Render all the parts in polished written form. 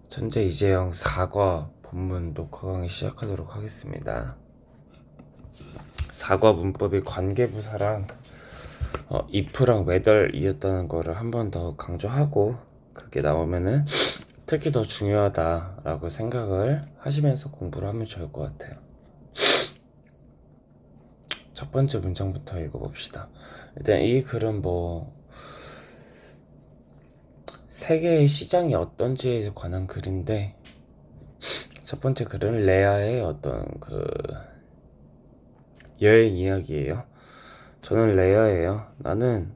천재 이재영 4과 본문 녹화 강의 시작하도록 하겠습니다. 4과 문법이 관계부사랑 if랑 whether이었다는 거를 한 번 더 강조하고, 그게 나오면은 특히 더 중요하다라고 생각을 하시면서 공부를 하면 좋을 것 같아요. 첫 번째 문장부터 읽어봅시다. 일단 이 글은 세계의 시장이 어떤지에 관한 글인데, 첫 번째 글은 레아의 어떤 여행 이야기예요. 저는 레아예요. 나는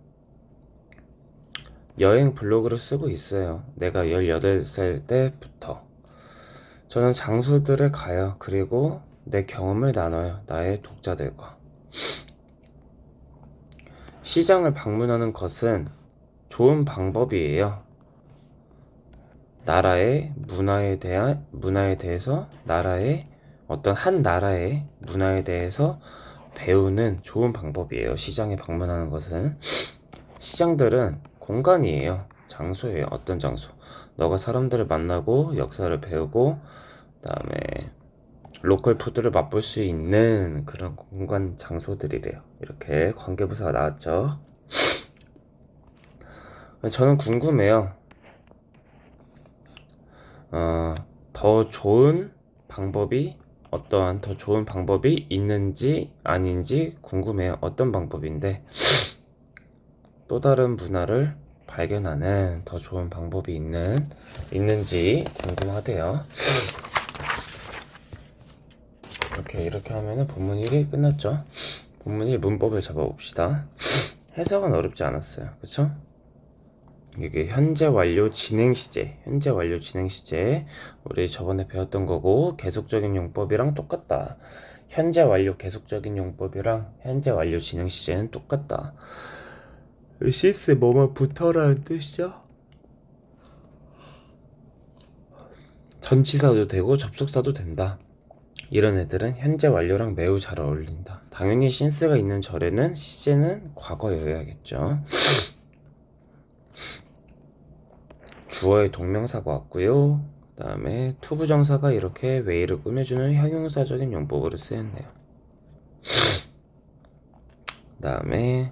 여행 블로그를 쓰고 있어요. 내가 18살 때부터. 저는 장소들을 가요. 그리고 내 경험을 나눠요. 나의 독자들과. 시장을 방문하는 것은 좋은 방법이에요. 나라의 문화에 대해서, 어떤 한 나라의 문화에 대해서 배우는 좋은 방법이에요. 시장에 방문하는 것은. 시장들은 공간이에요. 장소예요. 어떤 장소. 너가 사람들을 만나고 역사를 배우고 그다음에 로컬 푸드를 맛볼 수 있는 그런 공간 장소들이래요. 이렇게 관계부사가 나왔죠. 저는 궁금해요. 더 좋은 방법이 어떠한 더 좋은 방법이 있는지 아닌지 궁금해요. 어떤 방법인데 또 다른 문화를 발견하는 더 좋은 방법이 있는지 궁금하대요. 이렇게 하면은 본문 1이 끝났죠. 본문 1 문법을 잡아봅시다. 해석은 어렵지 않았어요. 그쵸? 이게 현재 완료 진행 시제 우리 저번에 배웠던 거고, 계속적인 용법이랑 똑같다. 현재 완료 계속적인 용법이랑 현재 완료 진행 시제는 똑같다. 시스 뭐뭐부터라는 뜻이죠? 전치사도 되고 접속사도 된다. 이런 애들은 현재 완료랑 매우 잘 어울린다. 당연히 신스가 있는 절에는 시제는 과거여야겠죠. 주어의 동명사가 왔고요. 그 다음에 투부정사가 이렇게 way를 꾸며주는 형용사적인 용법으로 쓰였네요. 그 다음에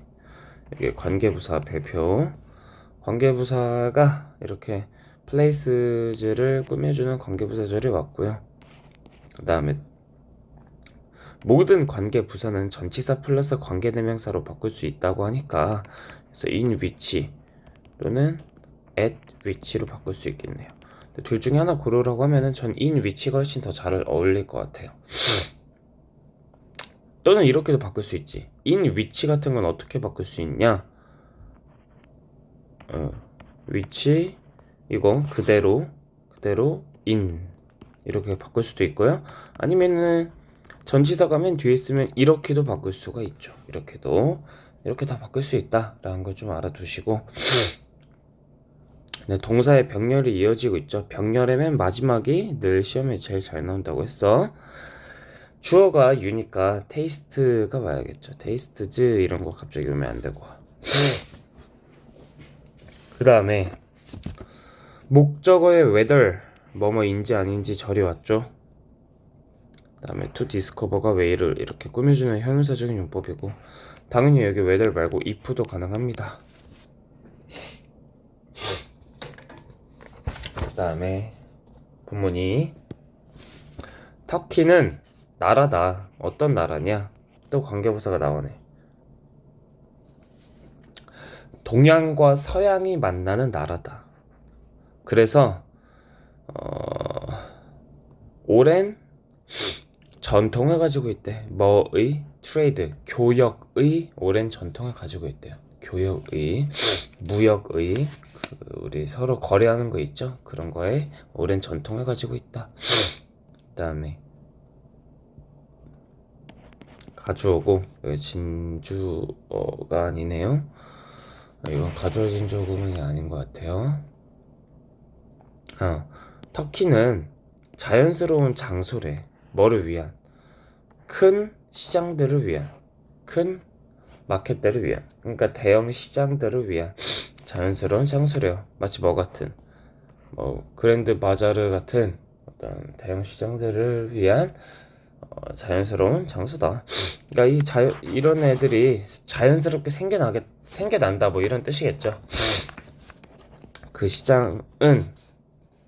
여기 관계부사 배표. 관계부사가 이렇게 place를 꾸며주는 관계부사절이 왔고요. 그 다음에 모든 관계부사는 전치사 플러스 관계대명사로 바꿀 수 있다고 하니까, 그래서 in which 또는 at which로 바꿀 수 있겠네요. 둘 중에 하나 고르라고 하면은 전 in which가 훨씬 더 잘 어울릴 것 같아요. 또는 이렇게도 바꿀 수 있지. in which 같은 건 어떻게 바꿀 수 있냐? which 이거 그대로 in 이렇게 바꿀 수도 있고요. 아니면은 전치사가 맨 뒤에 있으면 이렇게도 바꿀 수가 있죠. 이렇게 다 바꿀 수 있다라는 걸 좀 알아두시고, 네, 동사의 병렬이 이어지고 있죠. 병렬의 맨 마지막이 늘 시험에 제일 잘 나온다고 했어. 주어가 유니까 테이스트가 와야겠죠. 테이스트즈 이런 거 갑자기 오면 안 되고. 그 다음에 목적어의 whether 뭐뭐인지 아닌지 절이 왔죠. 그 다음에 to discover가 way를 이렇게 꾸며주는 형용사적인 용법이고, 당연히 여기 whether 말고 if도 가능합니다. 그 다음에 본문이 터키는 나라다. 어떤 나라냐? 또 관계부사가 나오네. 동양과 서양이 만나는 나라다. 그래서 오랜 전통을 가지고 있대. 뭐의? 트레이드, 교역의 오랜 전통을 가지고 있대요. 교역의, 무역의, 우리 서로 거래하는 거 있죠? 그런 거에 오랜 전통을 가지고 있다. 그 다음에 가주어고, 진주어가 아니네요. 이건 가주어 진주어 구문이 아닌 것 같아요. 터키는 자연스러운 장소래. 뭐를 위한? 큰 시장들을 위한, 큰 마켓들을 위한, 그러니까 대형 시장들을 위한 자연스러운 장소래요. 마치 뭐 같은? 그랜드 바자르 같은 어떤 대형 시장들을 위한 자연스러운 장소다. 그러니까 이런 애들이 자연스럽게 생겨난다 뭐 이런 뜻이겠죠. 그 시장은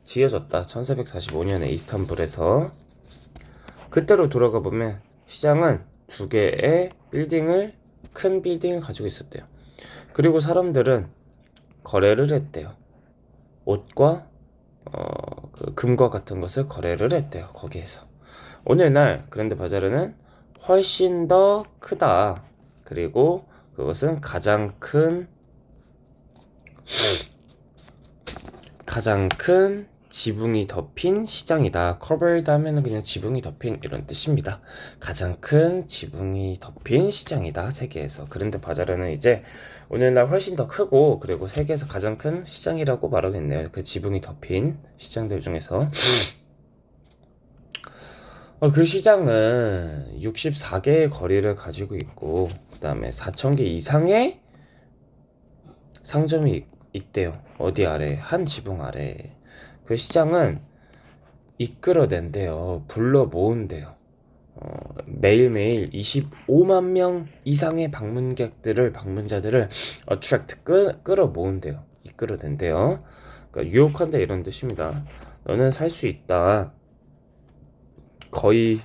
지어졌다. 1445년에 이스탄불에서. 그때로 돌아가 보면 시장은 두 개의 큰 빌딩을 가지고 있었대요. 그리고 사람들은 거래를 했대요. 옷과 그 금과 같은 것을 거래를 했대요. 거기에서. 오늘날 그랜드 바자르는 훨씬 더 크다. 그리고 그것은 가장 큰 지붕이 덮인 시장이다. covered 하면은 그냥 지붕이 덮인 이런 뜻입니다. 가장 큰 지붕이 덮인 시장이다. 세계에서. 그런데 바자르는 이제 오늘날 훨씬 더 크고 그리고 세계에서 가장 큰 시장이라고 말하겠네요. 그 지붕이 덮인 시장들 중에서. 그 시장은 64개의 거리를 가지고 있고 그 다음에 4,000개 이상의 상점이 있대요. 어디 아래? 한 지붕 아래. 그 시장은 이끌어낸대요. 불러 모은대요. 매일매일 25만 명 이상의 방문자들을 attract 끌어 모은대요. 이끌어낸대요. 그러니까 유혹한다 이런 뜻입니다. 너는 살 수 있다. 거의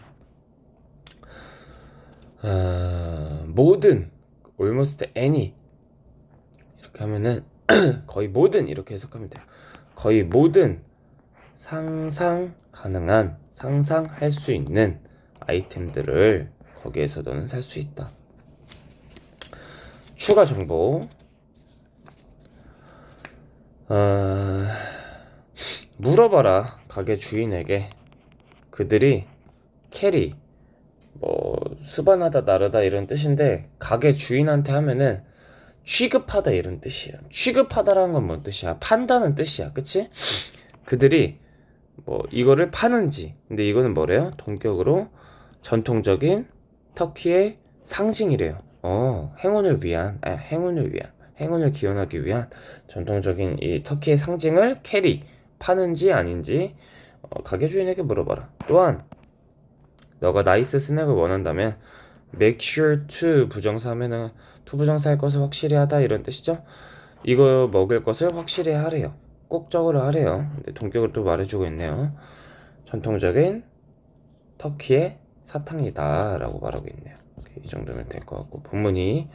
모든 almost any 이렇게 하면은 거의 모든 이렇게 해석하면 돼요. 거의 모든 상상할 수 있는 아이템들을 거기에서 너는 살 수 있다. 추가 정보. 물어봐라 가게 주인에게. 그들이 캐리 수반하다 나르다 이런 뜻인데 가게 주인한테 하면은 취급하다 이런 뜻이에요. 취급하다라는 건 뭔 뜻이야? 판다는 뜻이야. 그치? 그들이 이거를 파는지. 근데 이거는 뭐래요? 동격으로 전통적인 터키의 상징이래요. 행운을 기원하기 위한 전통적인 이 터키의 상징을 캐리 파는지 아닌지 가게 주인에게 물어봐라. 또한 너가 나이스 스낵을 원한다면 make sure to 부정사 하면은 to 부정사 할 것을 확실히 하다 이런 뜻이죠. 이거 먹을 것을 확실히 하래요. 꼭 적으려 하래요. 근데 동격을 또 말해주고 있네요. 전통적인 터키의 사탕이다 라고 말하고 있네요. 이 정도면 될 것 같고 본문이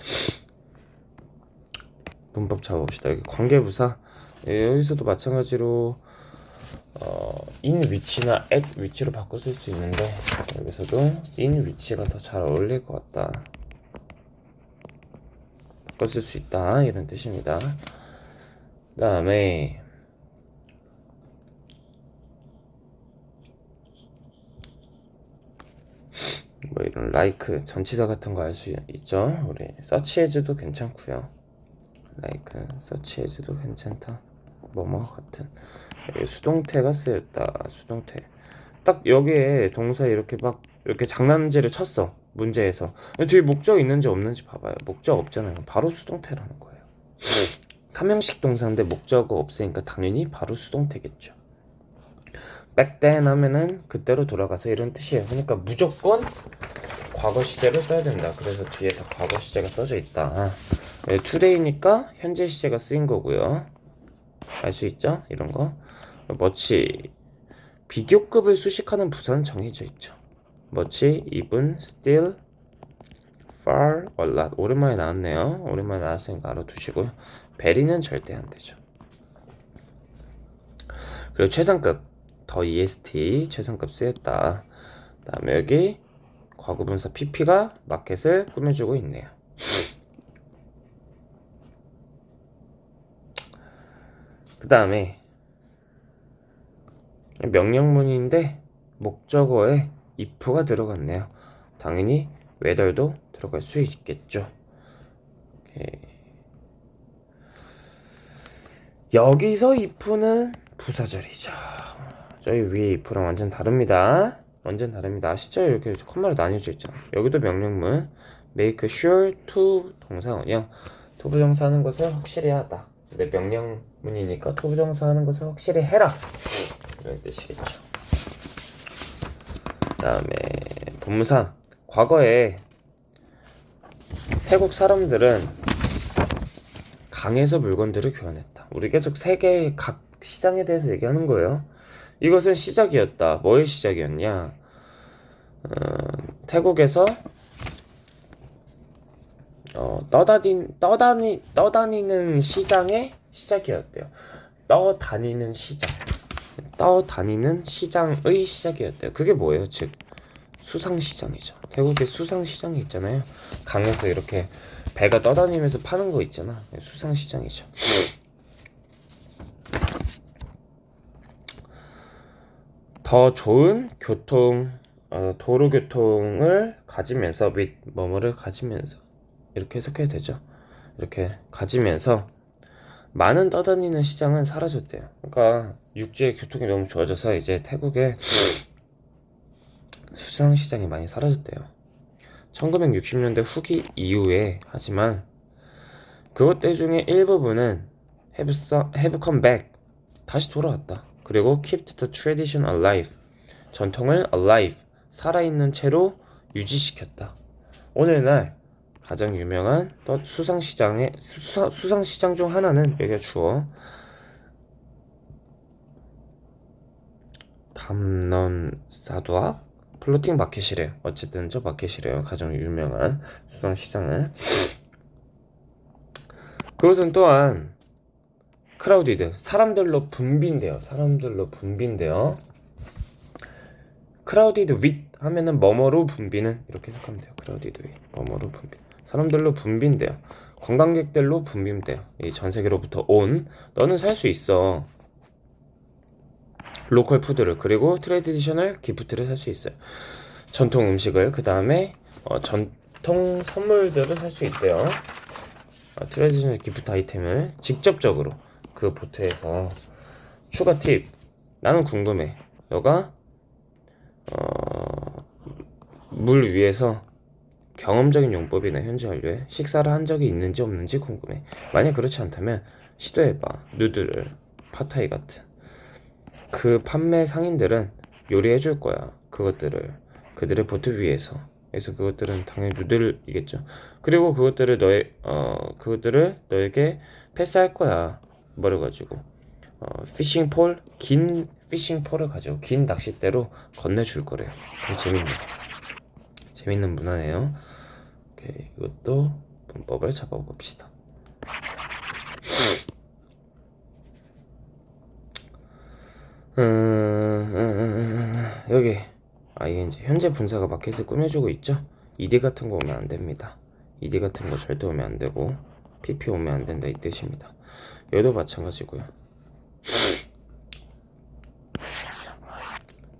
문법 잡아봅시다. 여기 관계부사 여기서도 마찬가지로 in 위치나 at 위치로 바꿔 쓸 수 있는데 여기서도 in 위치가 더 잘 어울릴 것 같다. 바꿔 쓸 수 있다 이런 뜻입니다. 그 다음에 이런 like 전치사 같은 거 알 수 있죠. 우리 search as도 괜찮고요. like search as도 괜찮다. 뭐뭐 같은 수동태가 쓰였다. 수동태 딱 여기에 동사 이렇게 장난질을 쳤어. 문제에서 뒤에 목적 있는지 없는지 봐봐요. 목적 없잖아요. 바로 수동태라는 거예요. 삼형식 동사인데 목적어 없으니까 당연히 바로 수동태겠죠. back then 하면은 그때로 돌아가서 이런 뜻이에요. 그러니까 무조건 과거 시제를 써야 된다. 그래서 뒤에 다 과거 시제가 써져 있다. today니까 현재 시제가 쓰인 거고요. 알 수 있죠? 이런 거. much 비교급을 수식하는 부사는 정해져 있죠. much, even, still, far, a lot. 오랜만에 나왔네요. 오랜만에 나왔으니까 알아두시고요. very는 절대 안 되죠. 그리고 최상급 더 est 최상급 쓰였다. 다음에 여기 과거분사 pp가 마켓을 꾸며주고 있네요. 그 다음에 명령문인데 목적어에 if가 들어갔네요. 당연히 whether도 들어갈 수 있겠죠. 여기서 if는 부사절이죠. 저희 위에 if랑 완전 다릅니다. 아시죠? 이렇게 컴마로 나뉘어져 있잖아. 여기도 명령문 make sure to 동사원형 to 부정사 하는 것을 확실히 하다. 근데 명령문이니까 투부정사 하는 것을 확실히 해라 이런 뜻이겠죠. 다음에 본문3 과거에 태국 사람들은 강에서 물건들을 교환했다. 우리 계속 세계 각 시장에 대해서 얘기하는 거예요. 이것은 시작이었다. 뭐의 시작이었냐? 태국에서 떠다니는 시장의 시작이었대요. 떠다니는 시장의 시작이었대요. 그게 뭐예요? 즉 수상시장이죠. 태국에 수상시장이 있잖아요. 강에서 이렇게 배가 떠다니면서 파는 거 있잖아. 수상시장이죠. 더 좋은 도로교통을 가지면서 및 뭐뭐를 가지면서 이렇게 해석해야 되죠. 이렇게 가지면서 많은 떠다니는 시장은 사라졌대요. 그러니까 육지의 교통이 너무 좋아져서 이제 태국의 수상시장이 많이 사라졌대요. 1960년대 후기 이후에 하지만 그것들 중에 일부분은 have come back 다시 돌아왔다. 그리고 kept the tradition alive 전통을 alive 살아있는 채로 유지시켰다. 오늘날 가장 유명한 수상시장 중 하나는 여기가 주어 담넌사두악 플로팅 마켓이래요. 어쨌든 저 마켓이래요. 가장 유명한 수상시장은. 그것은 또한 크라우디드 사람들로 붐빈대요. 크라우디드 윗 하면은 뭐뭐로 붐비는 이렇게 해석하면 돼요. 크라우디드 윗 뭐뭐로 붐비 사람들로 붐빈대요. 관광객들로 붐빈대요. 이 전 세계로부터 온 너는 살 수 있어. 로컬 푸드를 그리고 트레디셔널 기프트를 살 수 있어요. 전통 음식을 그 다음에 전통 선물들을 살 수 있대요. 트레디셔널 기프트 아이템을 직접적으로 그 보트에서 추가 팁 나는 궁금해. 너가 물 위에서 경험적인 용법이나 현지 완료에 식사를 한 적이 있는지 없는지 궁금해. 만약 그렇지 않다면 시도해봐. 누드를 팟타이 같은 그 판매 상인들은 요리해 줄 거야. 그것들을 그들의 보트 위에서. 그래서 그것들은 당연히 누들이겠죠. 그리고 그것들을 너에게 패스할 거야. 뭐를 가지고 피싱폴 긴 피싱폴을 가지고 긴 낚싯대로 건네줄 거래요. 재밌는 문화네요. 오케이, 이것도 문법을 잡아봅시다. 여기 ing 현재 분사가 마켓을 꾸며주고 있죠. ed 같은 거 오면 안 됩니다. ed 같은 거 절대 오면 안 되고 pp 오면 안 된다 이 뜻입니다. 여기도 마찬가지고요.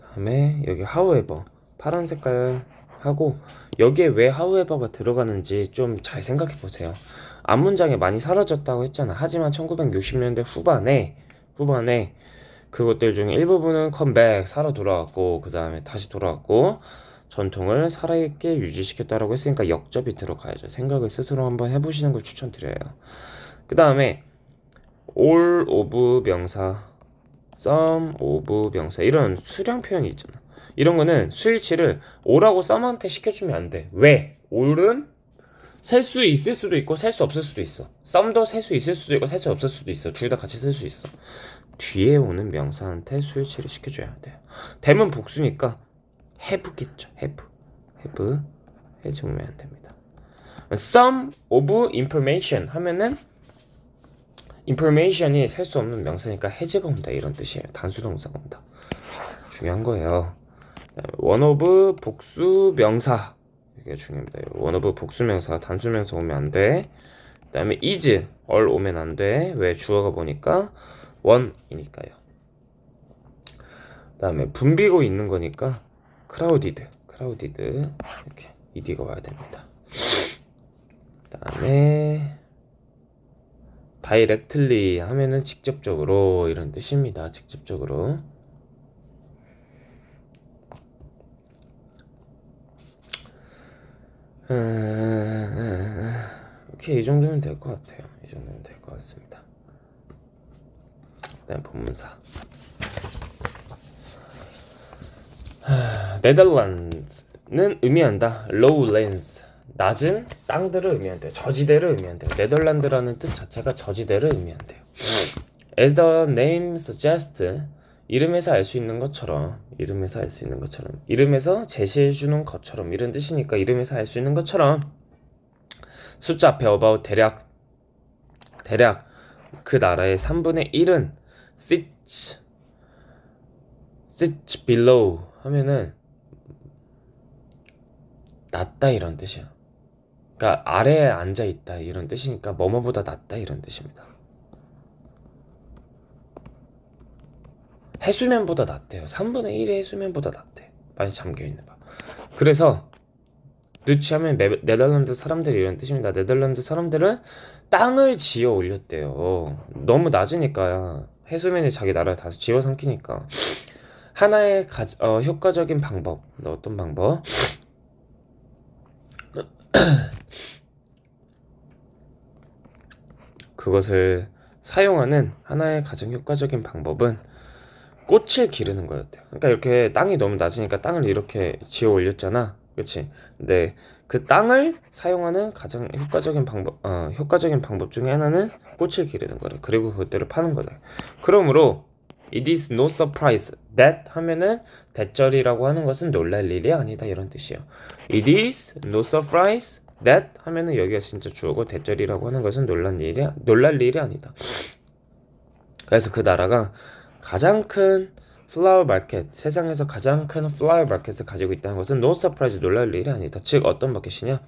다음에 여기 however 파란 색깔 하고 여기에 왜 however가 들어가는지 좀 잘 생각해 보세요. 앞문장에 많이 사라졌다고 했잖아. 하지만 1960년대 후반에 그것들 중에 일부분은 컴백 살아 돌아왔고 그 다음에 다시 돌아왔고 전통을 살아있게 유지시켰다라고 했으니까 역접이 들어가야죠. 생각을 스스로 한번 해보시는 걸 추천드려요. 그 다음에 all of 명사, some of 명사 이런 수량 표현이 있잖아. 이런 거는 수일치를 all하고 some한테 시켜주면 안 돼. 왜? all은 셀 수 있을 수도 있고 셀 수 없을 수도 있어. some도 셀 수 있을 수도 있고 셀 수 없을 수도 있어. 둘 다 같이 셀 수 있어. 뒤에 오는 명사한테 수일치를 시켜줘야 돼요. 대문 복수니까 have겠죠. have 해주면 안 됩니다. some of information 하면은 information이 셀 수 없는 명사니까 has가 온다 이런 뜻이에요. 단수동사가 온다. 중요한 거예요. one of 복수 명사 이게 중요합니다. one of 복수 명사 단수 명사 오면 안 돼. 그 다음에 is all 오면 안 돼. 왜? 주어가 보니까 one이니까요. 그 다음에 붐비고 있는 거니까 crowded 이렇게 ed가 와야 됩니다. 그 다음에 directly 하면은 직접적으로 이런 뜻입니다. 직접적으로. 오케이, 이 정도면 될 것 같아요. 이 정도면 될 것 같습니다. 그다음 본문사. 네덜란드는 의미한다. lowlands, 낮은 땅들을 의미한대요. 저지대를 의미한대요. 네덜란드라는 뜻 자체가 저지대를 의미한대요. As the name suggests, 이름에서 알 수 있는 것처럼, 이름에서 제시해주는 것처럼 이런 뜻이니까 이름에서 알 수 있는 것처럼 숫자 앞에 about 대략 그 나라의 3분의 1은 sits below 하면은 낮다 이런 뜻이야. 그러니까 아래에 앉아 있다 이런 뜻이니까 뭐뭐보다 낮다 이런 뜻입니다. 해수면보다 낮대요. 3분의 1의 해수면보다 낮대. 많이 잠겨있는 바. 그래서 누치하면 네덜란드 사람들이 이런 뜻입니다. 네덜란드 사람들은 땅을 지어 올렸대요. 너무 낮으니까 해수면이 자기 나라를 다 집어삼키니까. 하나의 효과적인 방법. 어떤 방법? 그것을 사용하는 하나의 가장 효과적인 방법은 꽃을 기르는 거였대요. 그러니까 이렇게 땅이 너무 낮으니까 땅을 이렇게 지어 올렸잖아. 그치? 근데 그 땅을 사용하는 가장 효과적인 방법 중에 하나는 꽃을 기르는 거래. 그리고 그것들을 파는 거다. 그러므로 it is no surprise that 하면은 대절이라고 하는 것은 놀랄 일이 아니다 이런 뜻이에요. it is no surprise that 하면은 여기가 진짜 주어고 대절이라고 하는 것은 놀랄 일이 아니다. 그래서 그 나라가 가장 큰 플라워 마켓, 세상에서 가장 큰 플라워 마켓을 가지고 있다는 것은 no surprise, 놀랄 일이 아니다. 즉 어떤 마켓이냐?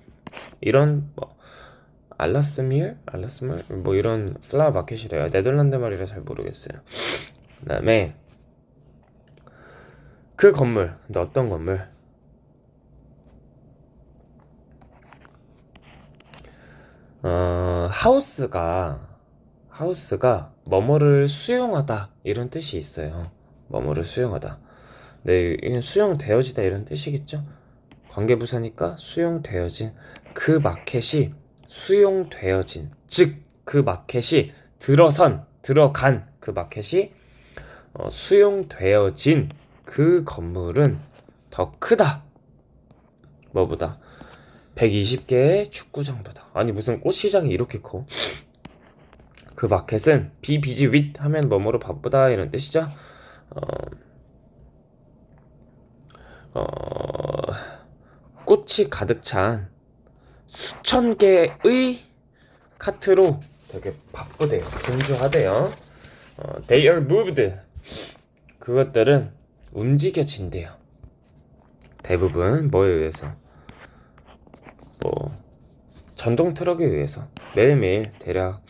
이런 알라스밀 뭐 이런 플라워 마켓이래요. 네덜란드 말이라 잘 모르겠어요. 그다음에 그 건물, 근데 어떤 건물? 하우스가 뭐뭐를 수용하다 이런 뜻이 있어요. 뭐뭐를 수용하다. 네, 이게 수용되어지다 이런 뜻이겠죠? 관계부사니까 수용되어진 그 마켓이 수용되어진 즉 그 마켓이 들어간 그 마켓이 수용되어진 그 건물은 더 크다. 뭐보다? 120개의 축구장보다. 아니 무슨 꽃시장이 이렇게 커? 그 마켓은 be busy with 하면 뭐뭐로 바쁘다 이런 뜻이죠. 꽃이 가득 찬 수천 개의 카트로 되게 바쁘대요. 분주하대요. They are moved. 그것들은 움직여진대요. 대부분 뭐에 의해서? 전동 트럭에 의해서 매일매일 대략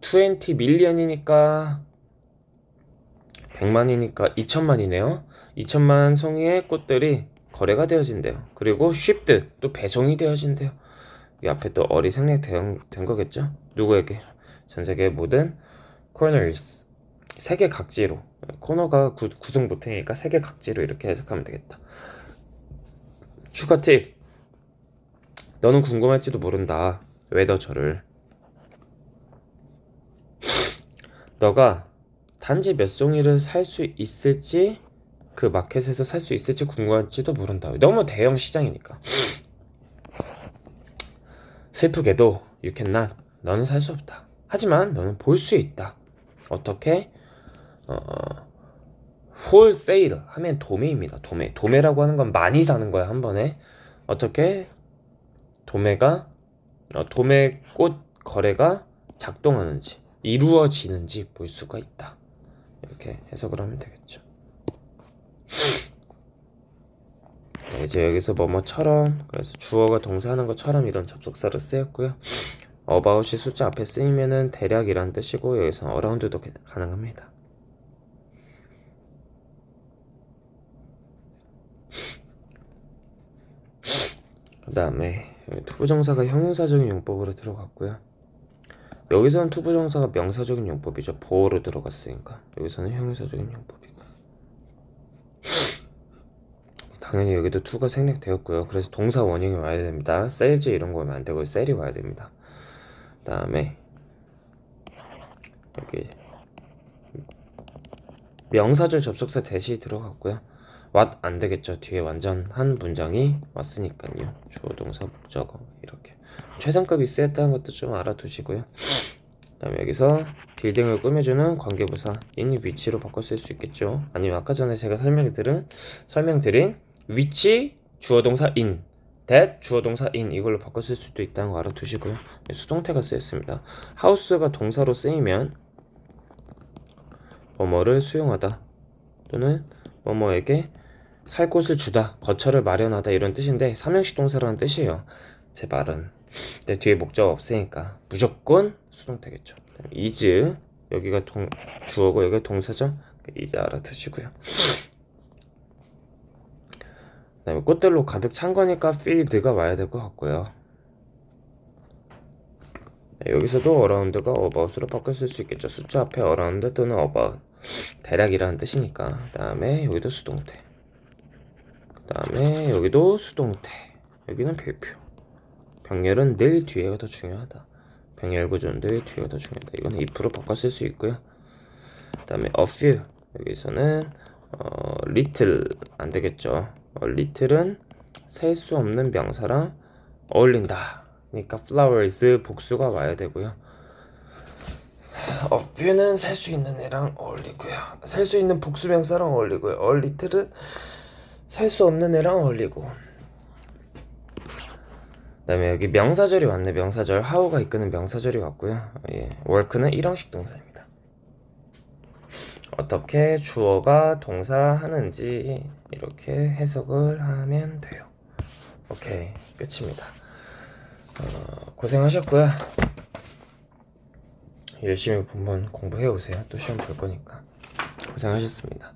20 밀리언이니까 100만이니까 2천만이네요. 2천만 송이의 꽃들이 거래가 되어진대요. 그리고 shipped, 또 배송이 되어진대요. 이 앞에 또 어리 생략된 거겠죠? 누구에게? 전 세계 모든 corners, 세계 각지로. 코너가 구성 못하니까 세계 각지로 이렇게 해석하면 되겠다. 추가 팁. 너는 궁금할지도 모른다. 웨더저를. 너가 단지 몇 송이를 살 수 있을지, 그 마켓에서 살 수 있을지 궁금할지도 모른다. 너무 대형 시장이니까. 슬프게도 you cannot, 너는 살 수 없다. 하지만 너는 볼 수 있다. 어떻게? wholesale 하면 도매입니다. 도매라고 하는 건 많이 사는 거야, 한 번에. 어떻게? 도매 꽃 거래가 작동하는지, 이루어지는지 볼 수가 있다. 이렇게 해석을 하면 되겠죠. 네, 이제 여기서 뭐뭐처럼, 그래서 주어가 동사하는 것처럼 이런 접속사를 쓰였고요. about이 숫자 앞에 쓰이면은 대략이란 뜻이고, 여기서 around도 가능합니다. 그 다음에 투부정사가 형용사적인 용법으로 들어갔고요. 여기서는 투부정사가 명사적인 용법이죠. 보어로 들어갔으니까. 여기서는 형용사적인 용법이고. 당연히 여기도 to가 생략되었고요. 그래서 동사 원형이 와야 됩니다. sales 이런 거 오면 안 되고 sell이 와야 됩니다. 그 다음에 여기 명사절 접속사 대시 들어갔고요. what 안 되겠죠. 뒤에 완전 한 문장이 왔으니까요. 주어 동사 목적어 이렇게 최상급이 있었다는 것도 좀 알아두시고요. 그다음에 여기서 빌딩을 꾸며주는 관계부사인 위치로 바꿔 쓸 수 있겠죠. 아니면 아까 전에 제가 설명드린 위치 주어 동사 in, that 주어 동사 in 이걸로 바꿔 쓸 수도 있다는 거 알아두시고요. 수동태가 쓰였습니다. house가 동사로 쓰이면 뭐뭐를 수용하다 또는 뭐뭐에게 살 곳을 주다, 거처를 마련하다 이런 뜻인데 삼형식 동사라는 뜻이에요. 제 말은. 근데 뒤에 목적 없으니까 무조건 수동태겠죠. is 여기가 주어고 여기가 동사죠. is 알아두시고요. 그다음에 꽃들로 가득 찬 거니까 field가 와야 될 것 같고요. 네, 여기서도 around가 about으로 바꿔 쓸 수 있겠죠. 숫자 앞에 around 또는 about 대략이라는 뜻이니까. 그다음에 여기도 수동태. 그다음에 여기도 수동태. 여기는 별표. 병렬은 늘 뒤에가 더 중요하다. 병렬 구조는 늘 뒤에가 더 중요하다. 이건 if로 바꿔 쓸 수 있고요. 그다음에 a few 여기서는 little 안 되겠죠. little은 셀 수 없는 명사랑 어울린다. 그러니까 flowers 복수가 와야 되고요. a few는 셀 수 있는 애랑 어울리고요. 셀 수 있는 복수 명사랑 어울리고요. a little은 셀 수 없는 애랑 어울리고. 그다음에 여기 명사절이 왔네. 명사절 how가 이끄는 명사절이 왔고요. work는 일형식 동사입니다. 어떻게 주어가 동사하는지 이렇게 해석을 하면 돼요. 오케이, 끝입니다. 고생하셨고요. 열심히 본번 공부해 오세요. 또 시험 볼 거니까. 고생하셨습니다.